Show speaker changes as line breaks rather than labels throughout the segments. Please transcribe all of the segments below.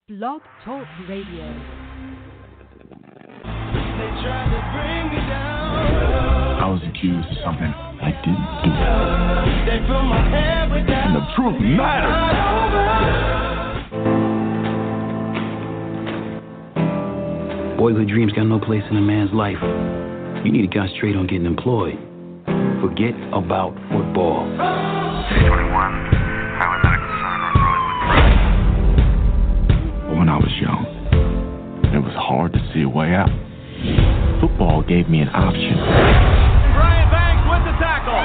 Blog Talk Radio.
They tried to bring me down.
I was accused of something I didn't do.
They fill my head with doubt.
And the truth matters.
Boyhood dreams got no place in a man's life. You need to concentrate on getting employed. Forget about football.
21.
When I was young, it was hard to see a way out. Football gave me an option.
Brian Banks with the tackle.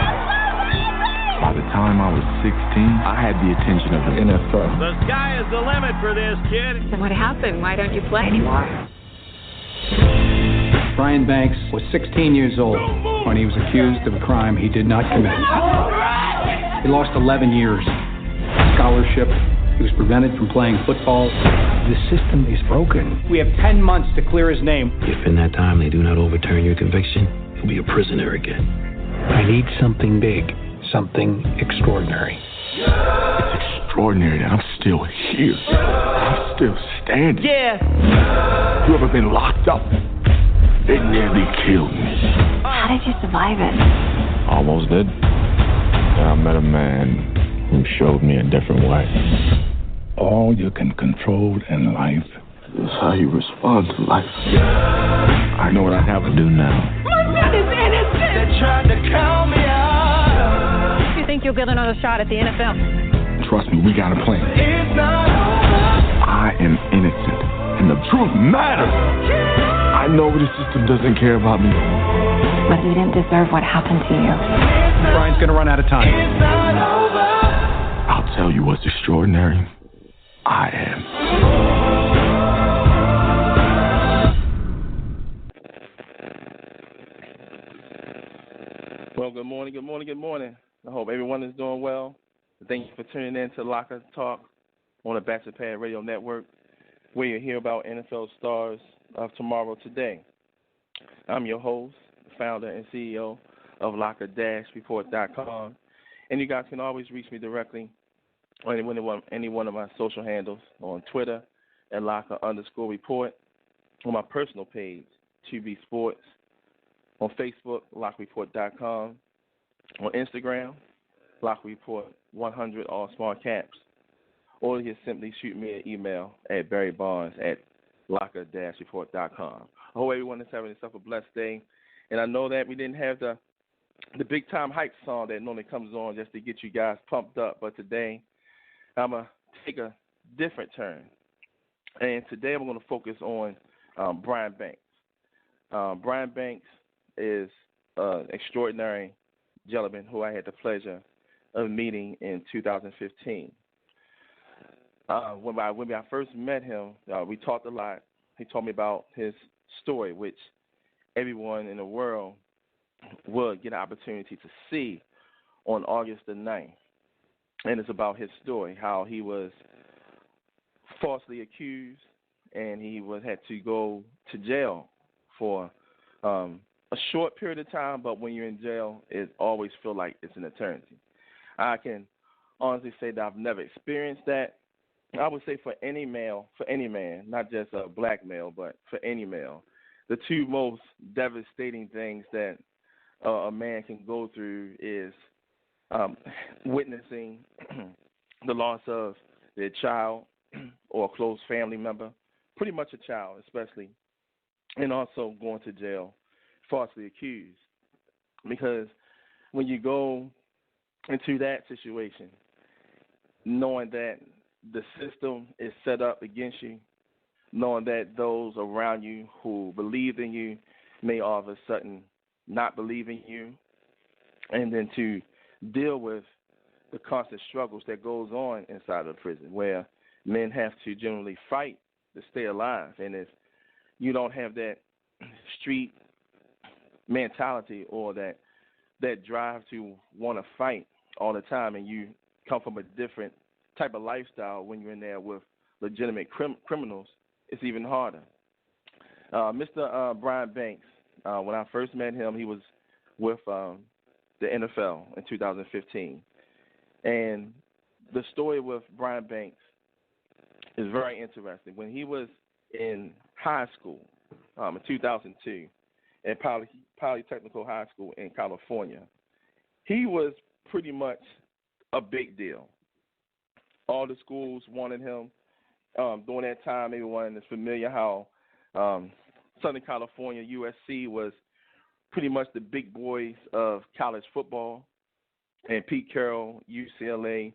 By the time I was 16, I had the attention of the NFL.
The sky is the limit for this kid.
So what happened? Why don't you play anymore?
Brian Banks was 16 years old when he was accused of a crime he did not commit. He lost 11 years, scholarship. He was prevented from playing football. The system is broken. We have 10 months to clear his name.
If in that time they do not overturn your conviction, you'll be a prisoner again.
I need something big, something extraordinary.
It's extraordinary that I'm still here. I'm still standing.
Yeah.
You ever been locked up? They nearly killed me.
How did you survive it?
Almost did. Then I met a man who showed me a different way. All you can control in life is how you respond to life. I know what I have to do now.
My son is innocent!
They tried to count me out.
You think you'll get another shot at the NFL?
Trust me, we got a plan.
It's not over.
I am innocent, and the truth matters. I know the system doesn't care about me.
But you didn't deserve what happened to you.
Brian's going to run out of time.
It's not over.
I'll tell you what's extraordinary. I am.
Well, good morning. I hope everyone is doing well. Thank you for tuning in to Locker Talk on the Bachelor Pad Radio Network, where you hear about NFL stars of tomorrow today. I'm your host, founder and CEO of Locker-Report.com, and you guys can always reach me directly on any one of my social handles on Twitter at Locker_Report, on my personal page, 2B Sports, on Facebook, LockerReport.com, on Instagram, LockerReport100, all small caps, or you can simply shoot me an email at barrybarnes@Locker-Report.com. I hope everyone is having yourself a blessed day, and I know that we didn't have the big time hype song that normally comes on just to get you guys pumped up, but today I'm going to take a different turn. And today I'm going to focus on Brian Banks. Brian Banks is an extraordinary gentleman who I had the pleasure of meeting in 2015. When I first met him, we talked a lot. He told me about his story, which everyone in the world would get an opportunity to see on August the 9th. And it's about his story, how he was falsely accused and he had to go to jail for a short period of time, but when you're in jail, it always feels like it's an eternity. I can honestly say that I've never experienced that. I would say for any man, not just a black male, but for any male, the two most devastating things that a man can go through is witnessing the loss of their child or a close family member, pretty much a child especially, and also going to jail falsely accused. Because when you go into that situation, knowing that the system is set up against you, knowing that those around you who believe in you may all of a sudden not believe in you, and then to deal with the constant struggles that goes on inside of the prison, where men have to generally fight to stay alive. And if you don't have that street mentality or that drive to want to fight all the time, and you come from a different type of lifestyle when you're in there with legitimate criminals, it's even harder. Mr. Brian Banks, when I first met him, he was with the NFL in 2015. And the story with Brian Banks is very interesting. When he was in high school in 2002 at Polytechnic High School in California, he was pretty much a big deal. All the schools wanted him. During that time, everyone is familiar how Southern California, USC, was pretty much the big boys of college football. And Pete Carroll, UCLA,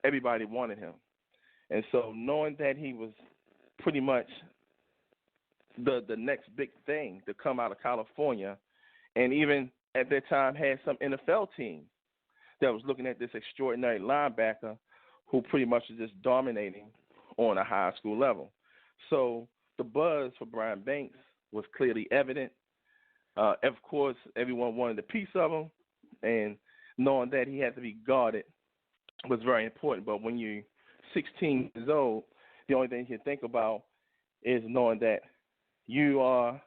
everybody wanted him. And so knowing that he was pretty much the next big thing to come out of California, and even at that time had some NFL teams that was looking at this extraordinary linebacker who pretty much was just dominating on a high school level. So the buzz for Brian Banks was clearly evident. Of course, everyone wanted a piece of him, and knowing that he had to be guarded was very important. But when you're 16 years old, the only thing you can think about is knowing that you are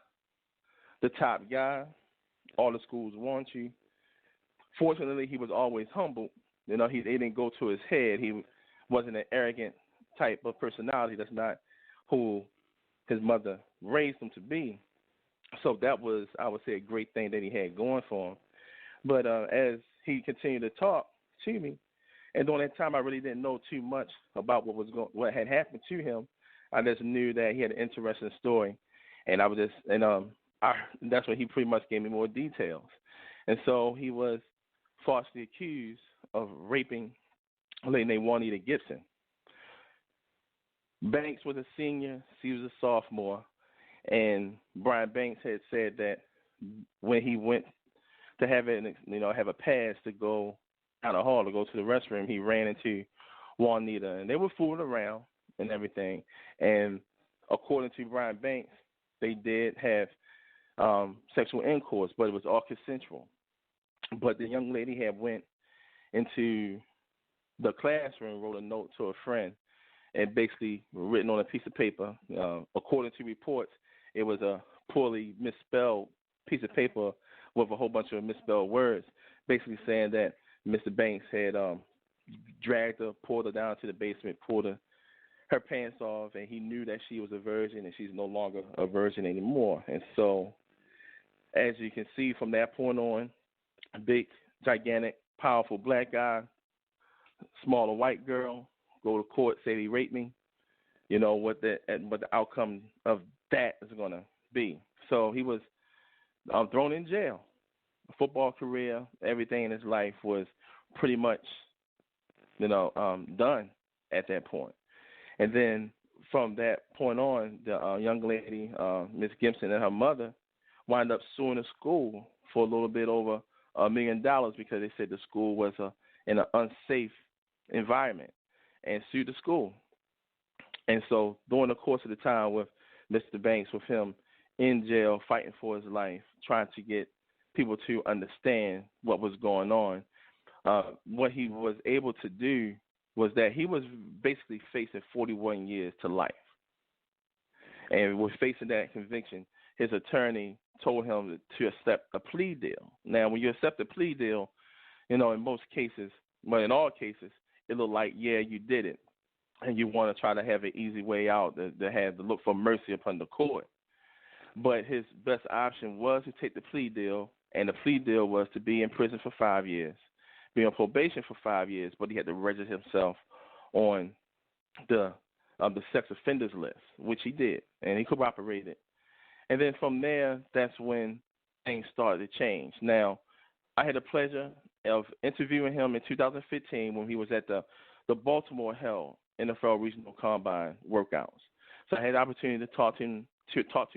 the top guy. All the schools want you. Fortunately, he was always humble. You know, he didn't go to his head. He wasn't an arrogant type of personality. That's not who his mother raised him to be. So that was, I would say, a great thing that he had going for him. But as he continued to talk to me, and during that time, I really didn't know too much about what had happened to him. I just knew that he had an interesting story, and that's when he pretty much gave me more details. And so he was falsely accused of raping a lady named Wanetta Gibson. Banks was a senior, she was a sophomore, and Brian Banks had said that when he went to have a pass to go down the hall to go to the restroom, he ran into Wanetta, and they were fooling around and everything. And according to Brian Banks, they did have sexual intercourse, but it was all consensual. But the young lady had went into the classroom, wrote a note to a friend, and basically written on a piece of paper. According to reports, it was a poorly misspelled piece of paper with a whole bunch of misspelled words, basically saying that Mr. Banks had dragged her, pulled her down to the basement, pulled her pants off, and he knew that she was a virgin, and she's no longer a virgin anymore. And so, as you can see from that point on, a big, gigantic, powerful black guy, smaller white girl, go to court, say he raped me. You know what the outcome of that is going to be. So he was thrown in jail. A football career, everything in his life was pretty much, done at that point. And then from that point on, the young lady, Miss Gibson, and her mother wound up suing the school for a little bit over $1 million because they said the school was in an unsafe environment, and sued the school. And so during the course of the time with Mr. Banks, with him in jail, fighting for his life, trying to get people to understand what was going on, what he was able to do was that he was basically facing 41 years to life. And with facing that conviction, his attorney told him to accept a plea deal. Now, when you accept a plea deal, in most cases, well, in all cases, it looked like, yeah, you did it. And you want to try to have an easy way out, to look for mercy upon the court. But his best option was to take the plea deal, and the plea deal was to be in prison for 5 years, be on probation for 5 years, but he had to register himself on the sex offenders list, which he did, and he cooperated. And then from there, that's when things started to change. Now, I had the pleasure of interviewing him in 2015 when he was at the Baltimore held NFL Regional Combine workouts. So I had the opportunity to talk to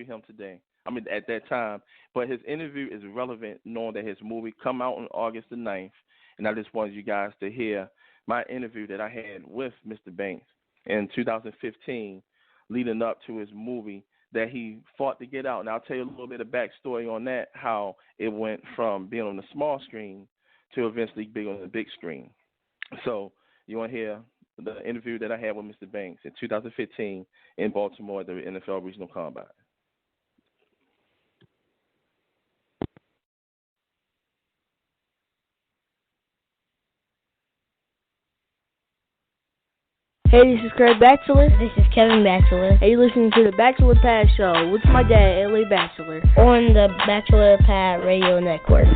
him today. At that time. But his interview is relevant knowing that his movie come out on August the 9th. And I just wanted you guys to hear my interview that I had with Mr. Banks in 2015 leading up to his movie that he fought to get out. And I'll tell you a little bit of backstory on that, how it went from being on the small screen to eventually being on the big screen. So you want to hear the interview that I had with Mr. Banks in 2015 in Baltimore at the NFL Regional Combine.
Hey, this is Craig Batchelor.
This is Kevin Batchelor.
Hey, you're listening to the Bachelor Pad Show with my dad, L.A. Batchelor,
on the Bachelor Pad Radio Network.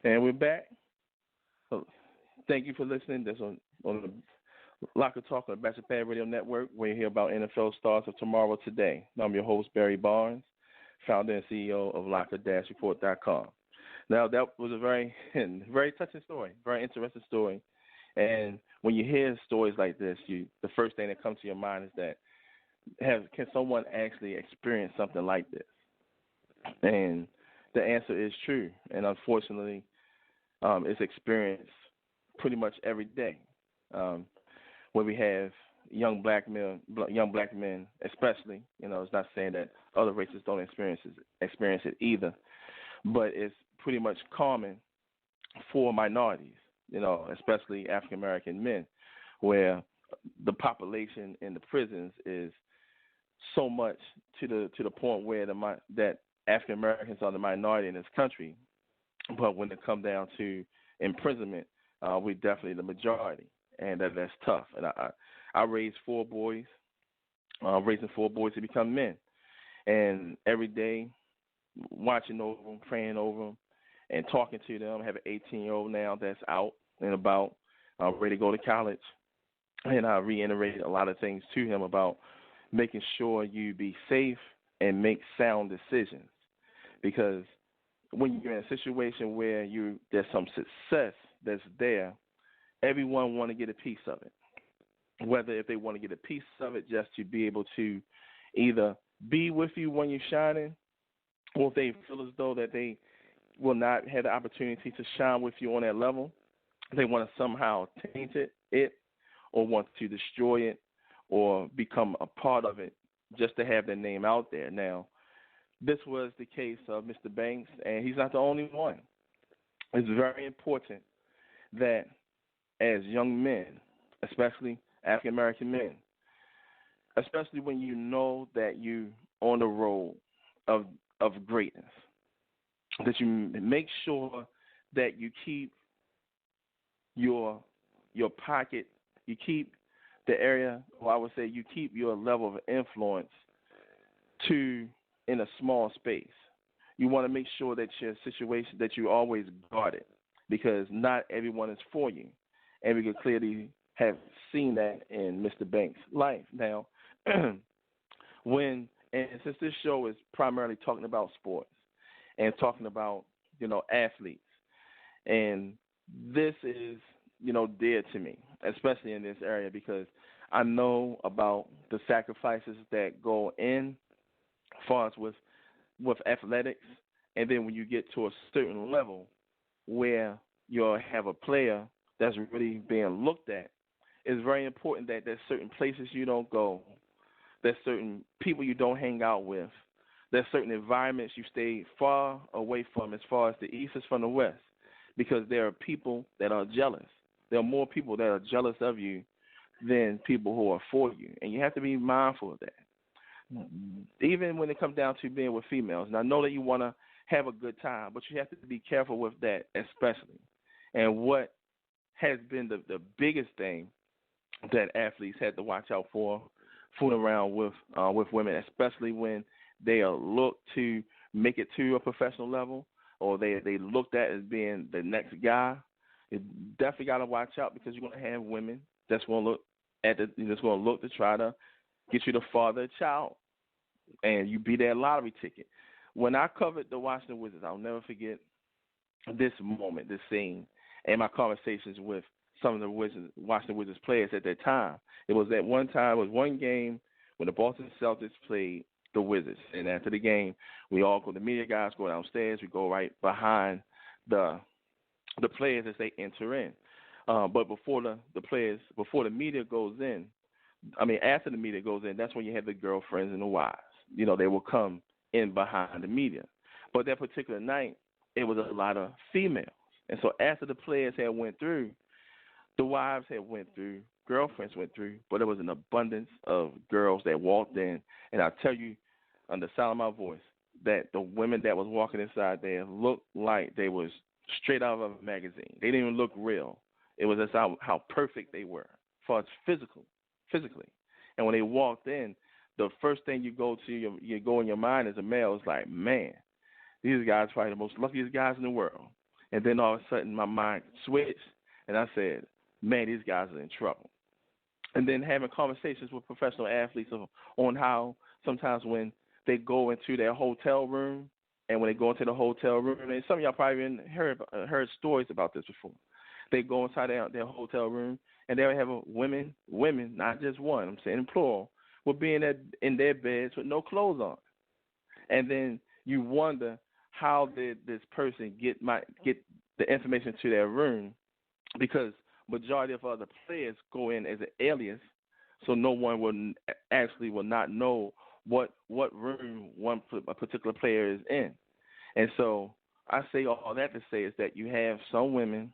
And we're back. So thank you for listening. That's on the Locker Talk on the Bachelor Pad Radio Network. We're here about NFL stars of tomorrow today. I'm your host, Barry Barnes, founder and CEO of Locker-Report.com. Now, that was a very, very touching story, very interesting story. And when you hear stories like this, the first thing that comes to your mind is that can someone actually experience something like this? And the answer is true. And unfortunately, it's experienced pretty much every day. Where we have young black men, especially. It's not saying that other races don't experience it either, but it's pretty much common for minorities, especially African American men, where the population in the prisons is so much to the point where that African Americans are the minority in this country, but when it comes down to imprisonment, we're definitely the majority. And that's tough. And I raised 4 boys, raising 4 boys to become men. And every day, watching over them, praying over them, and talking to them. I have an 18-year-old now that's out and about, ready to go to college. And I reiterated a lot of things to him about making sure you be safe and make sound decisions. Because when you're in a situation where there's some success that's there, everyone want to get a piece of it, whether if they want to get a piece of it just to be able to either be with you when you're shining, or if they feel as though that they will not have the opportunity to shine with you on that level, they want to somehow taint it or want to destroy it or become a part of it just to have their name out there. Now, this was the case of Mr. Banks, and he's not the only one. It's very important that as young men, especially African-American men, especially when you know that you're on the road of greatness, that you make sure that you keep your pocket, you keep the area, or I would say you keep your level of influence in a small space. You want to make sure that your situation, that you always guard it, because not everyone is for you. And we could clearly have seen that in Mr. Banks' life. Now, since this show is primarily talking about sports and talking about, athletes, and this is, dear to me, especially in this area, because I know about the sacrifices that go in as far as with athletics, and then when you get to a certain level where you'll have a player that's really being looked at, it's very important that there's certain places you don't go, there's certain people you don't hang out with, there's certain environments you stay far away from as far as the East is from the West, because there are people that are jealous. There are more people that are jealous of you than people who are for you, and you have to be mindful of that. Even when it comes down to being with females, and I know that you want to have a good time, but you have to be careful with that especially. And what has been the biggest thing that athletes had to watch out for, fooling around with women, especially when they are looked to make it to a professional level, or they looked at as being the next guy. You definitely got to watch out, because you're going to have women that's going to look to try to get you to father a child, and you be their lottery ticket. When I covered the Washington Wizards, I'll never forget this moment, this scene, and my conversations with some of the Washington Wizards players at that time. It was at one time, it was one game when the Boston Celtics played the Wizards, and after the game, we all go, the media guys go downstairs, we go right behind the players as they enter in. But before the media goes in, after the media goes in, that's when you have the girlfriends and the wives. They will come in behind the media. But that particular night, it was a lot of females. And so after the players had went through, the wives had went through, girlfriends went through, but there was an abundance of girls that walked in. And I tell you, on the sound of my voice, that the women that was walking inside there looked like they was straight out of a magazine. They didn't even look real. It was just how perfect they were, as far as physically. And when they walked in, the first thing you go in your mind as a male is like, man, these guys are probably the most luckiest guys in the world. And then all of a sudden my mind switched, and I said, man, these guys are in trouble. And then having conversations with professional athletes on how sometimes when they go into their hotel room, and when they go into the hotel room, and some of y'all probably even heard stories about this before. They go inside their hotel room, and they have women, not just one, I'm saying in plural, will be in their beds with no clothes on. And then you wonder, how did this person get the information to their room? Because majority of other players go in as an alias, so no one will not know what room a particular player is in. And so I say all that to say is that you have some women,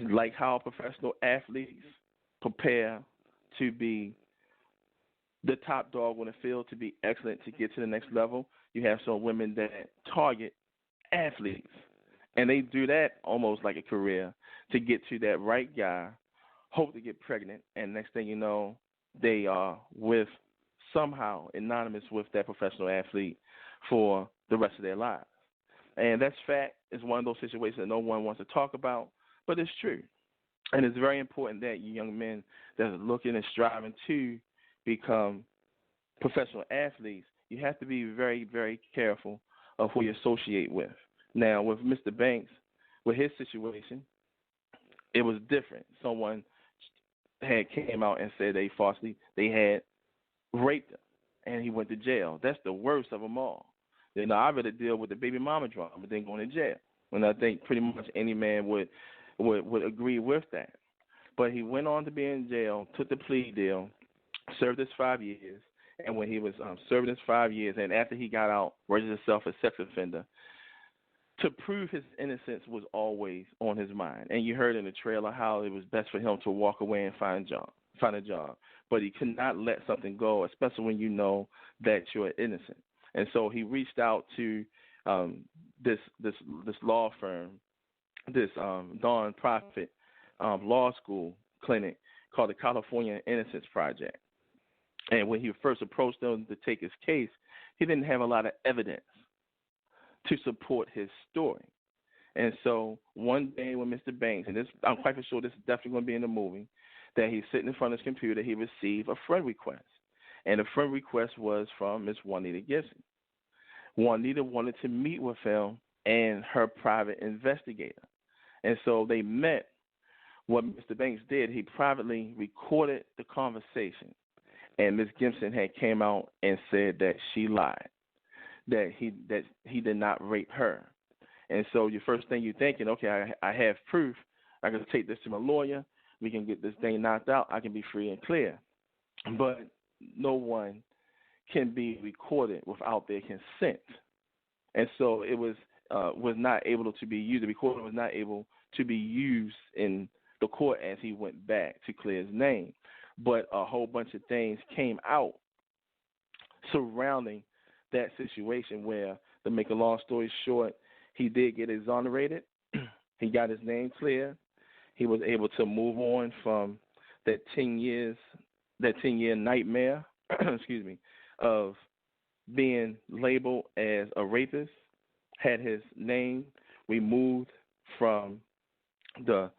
like how professional athletes prepare to be the top dog on the field, to be excellent, to get to the next level. You have some women that target athletes, and they do that almost like a career to get to that right guy, hope to get pregnant, and next thing you know, they are somehow anonymous with that professional athlete for the rest of their lives. And that's fact. It's one of those situations that no one wants to talk about, but it's true. And it's very important that you young men that are looking and striving to become professional athletes, you have to be very, very careful of who you associate with. Now, with Mr. Banks, with his situation, it was different. Someone had came out and said they had raped him, and he went to jail. That's the worst of them all. I'd rather deal with the baby mama drama than going to jail. And I think pretty much any man would agree with that. But he went on to be in jail, took the plea deal, served his 5 years, and when he was serving his 5 years, and after he got out, registered himself as a sex offender, to prove his innocence was always on his mind. And you heard in the trailer how it was best for him to walk away and find a job. But he could not let something go, especially when you know that you're innocent. And so he reached out to this law firm, this non-profit law school clinic called the California Innocence Project. And when he first approached them to take his case, he didn't have a lot of evidence to support his story. And so one day when Mr. Banks, and this, I'm quite sure this is definitely going to be in the movie, that he's sitting in front of his computer, he received a friend request. And the friend request was from Miss Wanetta Gibson. Wanetta wanted to meet with him and her private investigator. And so they met. What Mr. Banks did, he privately recorded the conversation. And Ms. Gibson had came out and said that she lied, that he did not rape her. And so your first thing you're thinking, okay, I have proof. I can take this to my lawyer. We can get this thing knocked out. I can be free and clear. But no one can be recorded without their consent. And so it was not able to be used. The recorder was not able to be used in the court as he went back to clear his name. But a whole bunch of things came out surrounding that situation where, to make a long story short, he did get exonerated. He got his name clear. He was able to move on from that 10-year nightmare, excuse me, of being labeled as a rapist, had his name removed from the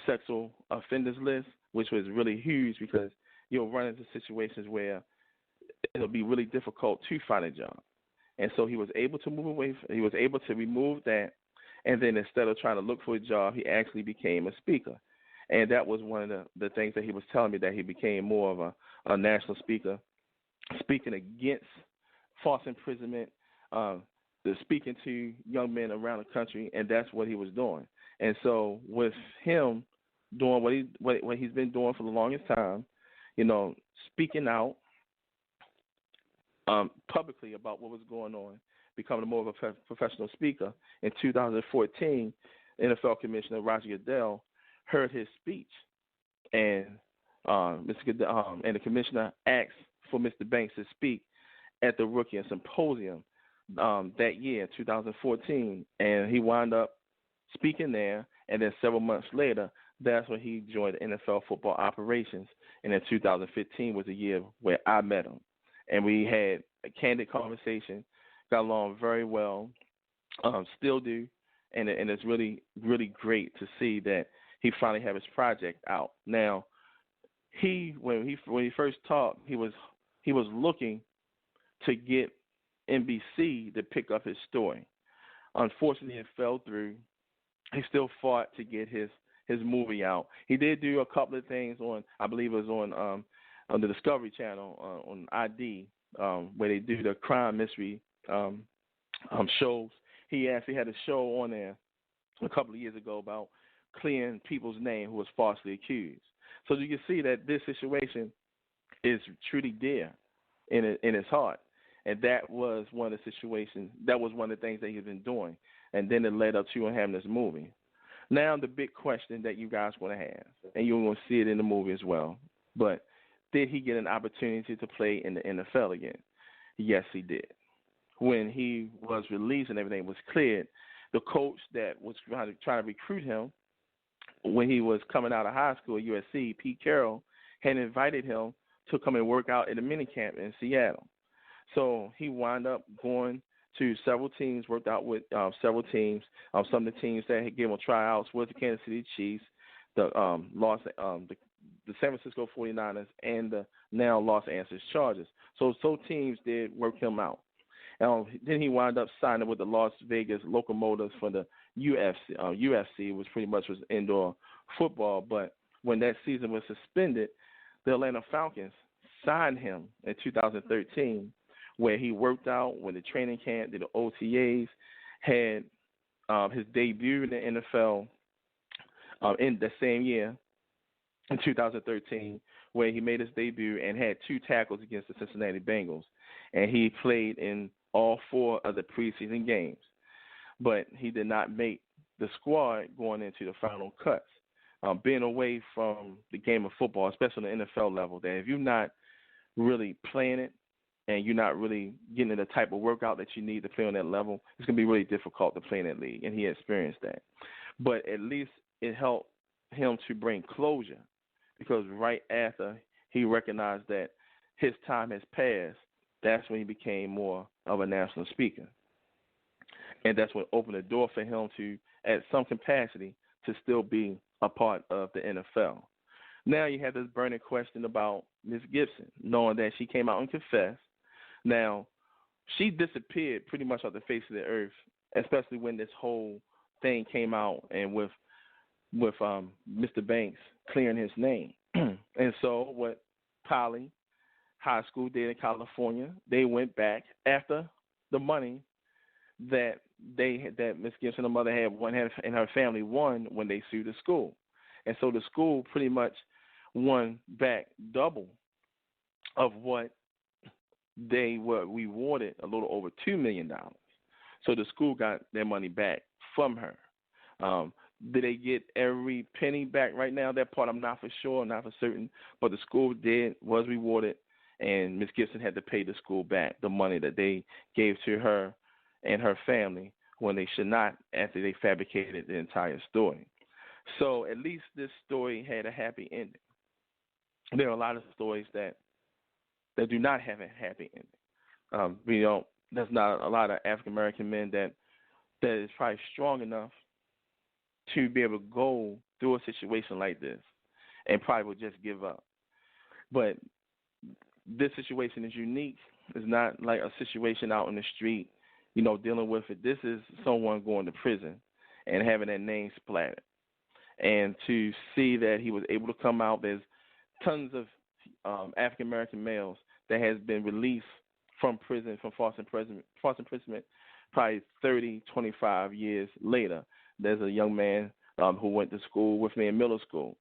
sexual offenders list, which was really huge because you'll run into situations where it'll be really difficult to find a job. And so he was able to move away. He was able to remove that. And then instead of trying to look for a job, he actually became a speaker. And that was one of the things that he was telling me, that he became more of a national speaker, speaking against false imprisonment, speaking to young men around the country, and that's what he was doing. And so with him doing what he's been doing for the longest time, speaking out publicly about what was going on, becoming more of a professional speaker. In 2014, NFL Commissioner Roger Goodell heard his speech, and and the commissioner asked for Mr. Banks to speak at the Rookie Symposium that year, 2014, and he wound up speaking there. And then several months later, that's when he joined the NFL football operations. And in 2015 was the year where I met him, and we had a candid conversation, got along very well, still do, and it's really, really great to see that he finally had his project out. Now, when he first talked, he was looking to get NBC to pick up his story. Unfortunately, it fell through. He still fought to get his movie out. He did do a couple of things on, I believe it was on the Discovery Channel on ID, where they do the crime mystery shows. He actually had a show on there a couple of years ago about clearing people's name who was falsely accused. So you can see that this situation is truly dear in his heart. And that was one of the situations, that was one of the things that he's been doing. And then it led up to him having this movie. Now the big question that you guys want to have, and you're going to see it in the movie as well, but did he get an opportunity to play in the NFL again? Yes, he did. When he was released and everything was cleared, the coach that was trying to recruit him when he was coming out of high school at USC, Pete Carroll, had invited him to come and work out at a minicamp in Seattle. So he wound up going to several teams, worked out with several teams. Some of the teams that had given him tryouts was the Kansas City Chiefs, the San Francisco 49ers, and the now Los Angeles Chargers. So teams did work him out. Then he wound up signing with the Las Vegas Locomotives for the UFC, which pretty much was indoor football. But when that season was suspended, the Atlanta Falcons signed him in 2013, where he worked out, went to training camp, did the OTAs, had his debut in the NFL in the same year, in 2013, where he made his debut and had 2 tackles against the Cincinnati Bengals. And he played in all 4 of the preseason games. But he did not make the squad going into the final cuts. Being away from the game of football, especially on the NFL level, that if you're not really playing it and you're not really getting the type of workout that you need to play on that level, it's going to be really difficult to play in that league, and he experienced that. But at least it helped him to bring closure, because right after he recognized that his time has passed, that's when he became more of a national speaker. And that's what opened the door for him to, at some capacity, to still be a part of the NFL. Now you have this burning question about Miss Gibson, knowing that she came out and confessed. Now, she disappeared pretty much off the face of the earth, especially when this whole thing came out and with Mr. Banks clearing his name. And so what Poly High School did in California, they went back after the money that Miss Gibson, her mother, had and her family won when they sued the school. And so the school pretty much won back double of what they were rewarded, a little over $2 million. So the school got their money back from her. Did they get every penny back right now? That part I'm not for sure, not for certain. But the school was rewarded, and Miss Gibson had to pay the school back the money that they gave to her and her family when they should not, after they fabricated the entire story. So at least this story had a happy ending. There are a lot of stories that do not have a happy ending. There's not a lot of African American men that is probably strong enough to be able to go through a situation like this and probably would just give up. But this situation is unique. It's not like a situation out in the street, dealing with it. This is someone going to prison and having their name splattered. And to see that he was able to come out, there's tons of African American males that has been released from prison, from false imprisonment, probably 30, 25 years later. There's a young man who went to school with me in middle school.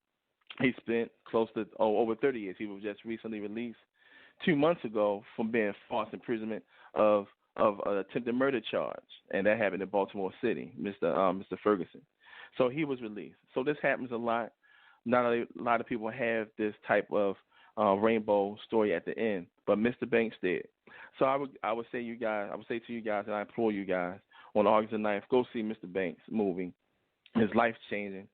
He spent close to over 30 years. He was just recently released 2 months ago from being false imprisonment of an attempted murder charge, and that happened in Baltimore City, Mr. Ferguson. So he was released. So this happens a lot. Not a lot of people have this type of rainbow story at the end, but Mr. Banks did. So I would say to you guys, and I implore you guys, on August the 9th, go see Mr. Banks' movie. It's life-changing.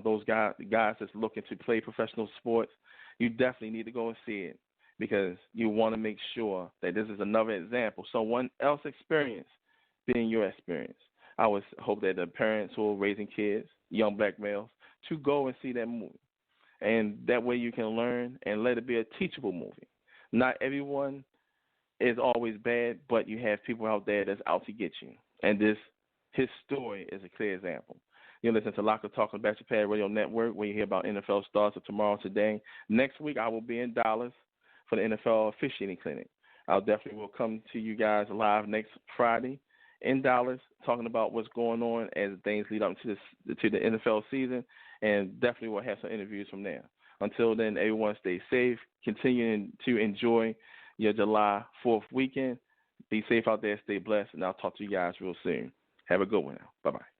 Those guys that's looking to play professional sports, you definitely need to go and see it, because you want to make sure that this is another example. Someone else's experience being your experience. I would hope that the parents who are raising kids, young black males, to go and see that movie. And that way you can learn and let it be a teachable movie. Not everyone is always bad, but you have people out there that's out to get you. And his story is a clear example. You listen to Locker Talk on Bachelor Pad Radio Network, where you hear about NFL stars of tomorrow, today. Next week, I will be in Dallas for the NFL officiating clinic. I'll definitely will come to you guys live next Friday in Dallas, talking about what's going on as things lead up to the NFL season, and definitely will have some interviews from there. Until then, everyone stay safe, continuing to enjoy your July 4th weekend. Be safe out there, stay blessed, and I'll talk to you guys real soon. Have a good one now. Bye-bye.